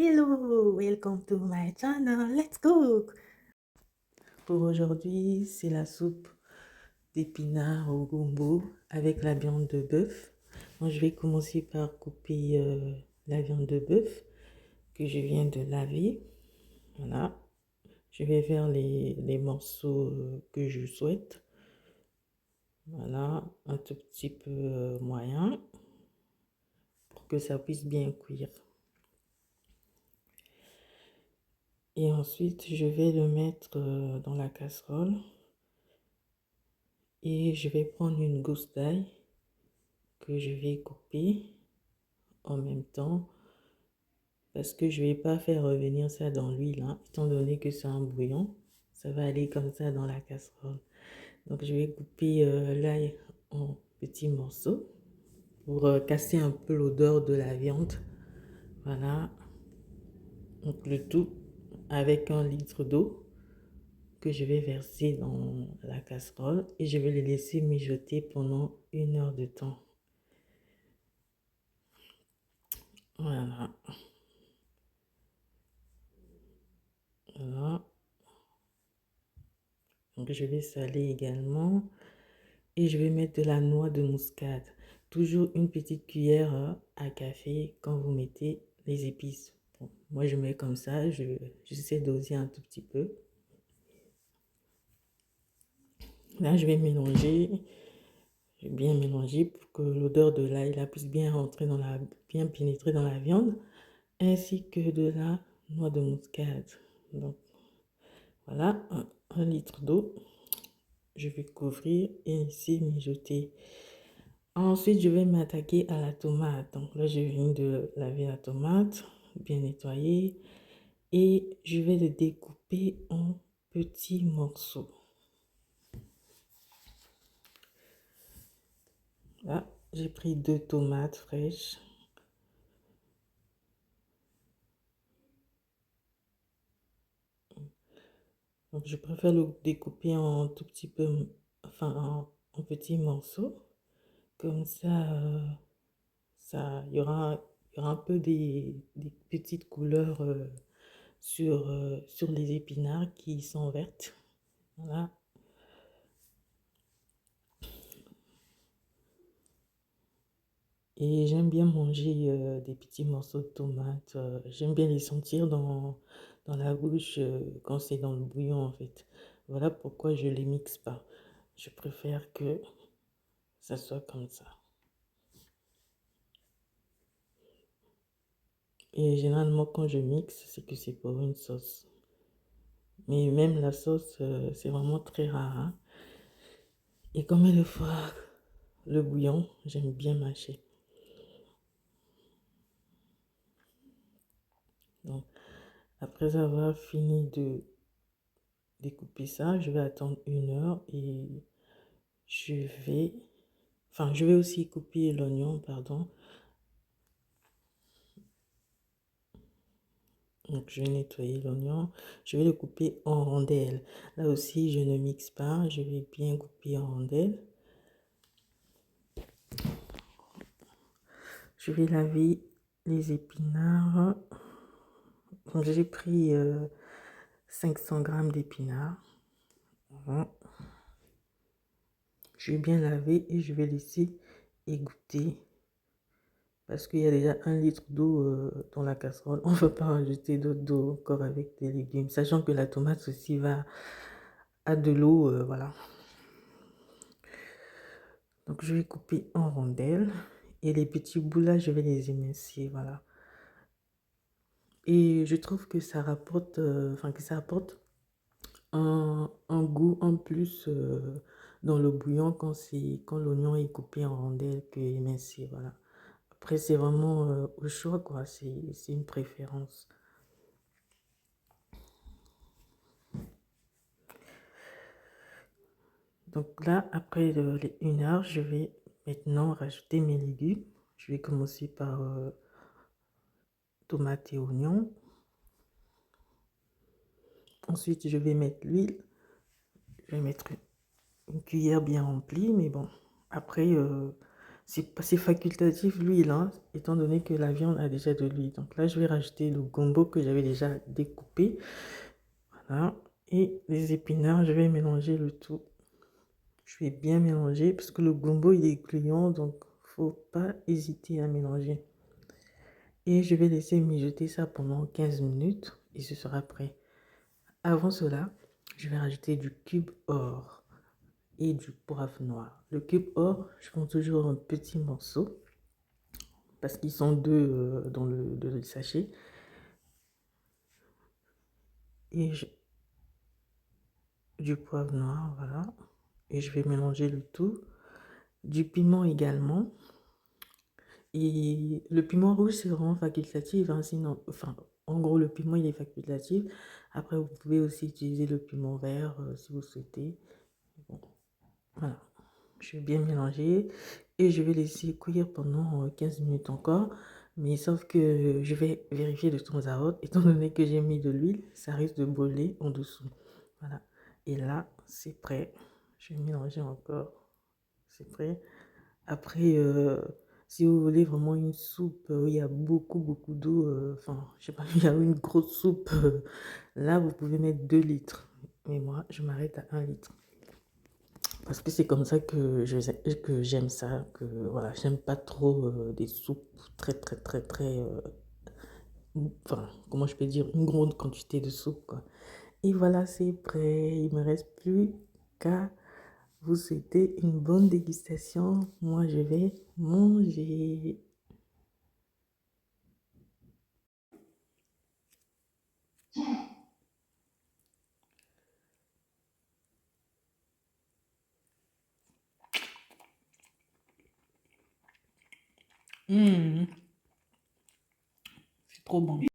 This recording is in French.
Hello, welcome to my channel. Let's cook. Pour aujourd'hui, c'est la soupe d'épinards au gombo avec la viande de bœuf. Moi, je vais commencer par couper la viande de bœuf que je viens de laver. Voilà. Je vais faire les morceaux que je souhaite. Voilà, un tout petit peu moyen pour que ça puisse bien cuire. Et ensuite, je vais le mettre dans la casserole. Et je vais prendre une gousse d'ail que je vais couper en même temps parce que je vais pas faire revenir ça dans l'huile, hein, étant donné que c'est un bouillon. Ça va aller comme ça dans la casserole. Donc je vais couper l'ail en petits morceaux pour casser un peu l'odeur de la viande. Voilà. Donc le tout avec 1 litre d'eau que je vais verser dans la casserole et je vais les laisser mijoter pendant 1 heure de temps. Voilà. Voilà. Donc je vais saler également et je vais mettre de la noix de muscade. Toujours une petite cuillère à café quand vous mettez les épices. Bon, moi je mets comme ça, j'essaie doser un tout petit peu. Là je vais mélanger, je vais bien mélanger pour que l'odeur de l'ail là puisse bien rentrer bien pénétrer dans la viande, ainsi que de la noix de muscade. Donc voilà, 1 litre d'eau. Je vais couvrir et laisser mijoter. Ensuite, je vais m'attaquer à la tomate. Donc là, je viens de laver la tomate, bien nettoyer. Et je vais le découper en petits morceaux. Là, j'ai pris 2 tomates fraîches. Donc, je préfère le découper en tout petit peu, enfin, en petits morceaux. Comme ça, il y aura un peu des petites couleurs sur les épinards qui sont vertes. Voilà. Et j'aime bien manger des petits morceaux de tomates. J'aime bien les sentir dans la bouche quand c'est dans le bouillon en fait. Voilà pourquoi je les mixe pas. Je préfère que ça soit comme ça. Et généralement quand je mixe, c'est que c'est pour une sauce. Mais même la sauce, c'est vraiment très rare, hein. Et comme il faut le bouillon, j'aime bien mâcher. Donc, après avoir fini de découper ça, je vais attendre 1 heure et je vais, je vais aussi couper l'oignon, pardon. Donc, je vais nettoyer l'oignon. Je vais le couper en rondelles. Là aussi, je ne mixe pas. Je vais bien couper en rondelles. Je vais laver les épinards. Donc, j'ai pris 500 grammes d'épinards. Voilà. Je vais bien laver et je vais laisser égoutter. Parce qu'il y a déjà 1 litre d'eau dans la casserole. On ne va pas rajouter d'autres d'eau encore avec des légumes. Sachant que la tomate aussi a de l'eau, voilà. Donc je vais couper en rondelles. Et les petits bouts là, je vais les émincer, voilà. Et je trouve que ça rapporte, que ça apporte un goût en plus dans le bouillon quand l'oignon est coupé en rondelles que émincé, voilà. Après, c'est vraiment au choix, quoi. C'est une préférence. Donc là, après les 1 heure, je vais maintenant rajouter mes légumes. Je vais commencer par tomates et oignons. Ensuite, je vais mettre l'huile. Je vais mettre une cuillère bien remplie, mais bon, après, c'est facultatif l'huile, hein, étant donné que la viande a déjà de l'huile. Donc là, je vais rajouter le gombo que j'avais déjà découpé. Voilà. Et les épinards, je vais mélanger le tout. Je vais bien mélanger parce que le gombo, il est gluant, donc faut pas hésiter à mélanger. Et je vais laisser mijoter ça pendant 15 minutes et ce sera prêt. Avant cela, je vais rajouter du cube or et du poivre noir. Le cube or, je prends toujours un petit morceau parce qu'ils sont deux dans le sachet. Et du poivre noir, voilà. Et je vais mélanger le tout. Du piment également. Et le piment rouge, c'est vraiment facultatif, hein, sinon, enfin, en gros, le piment, il est facultatif. Après, vous pouvez aussi utiliser le piment vert si vous souhaitez. Bon, voilà. Je vais bien mélanger et je vais laisser cuire pendant 15 minutes encore. Mais sauf que je vais vérifier de temps à autre, étant donné que j'ai mis de l'huile, ça risque de brûler en dessous. Voilà. Et là, c'est prêt. Je vais mélanger encore. C'est prêt. Après, si vous voulez vraiment une soupe où il y a beaucoup d'eau, enfin, je sais pas, il y a une grosse soupe, là, vous pouvez mettre 2 litres. Mais moi, je m'arrête à 1 litre. Parce que c'est comme ça que j'aime ça, que voilà, j'aime pas trop des soupes très, enfin, comment je peux dire, une grande quantité de soupe, quoi. Et voilà, c'est prêt. Il me reste plus qu'à vous souhaiter une bonne dégustation. Moi, je vais manger. C'est trop bon.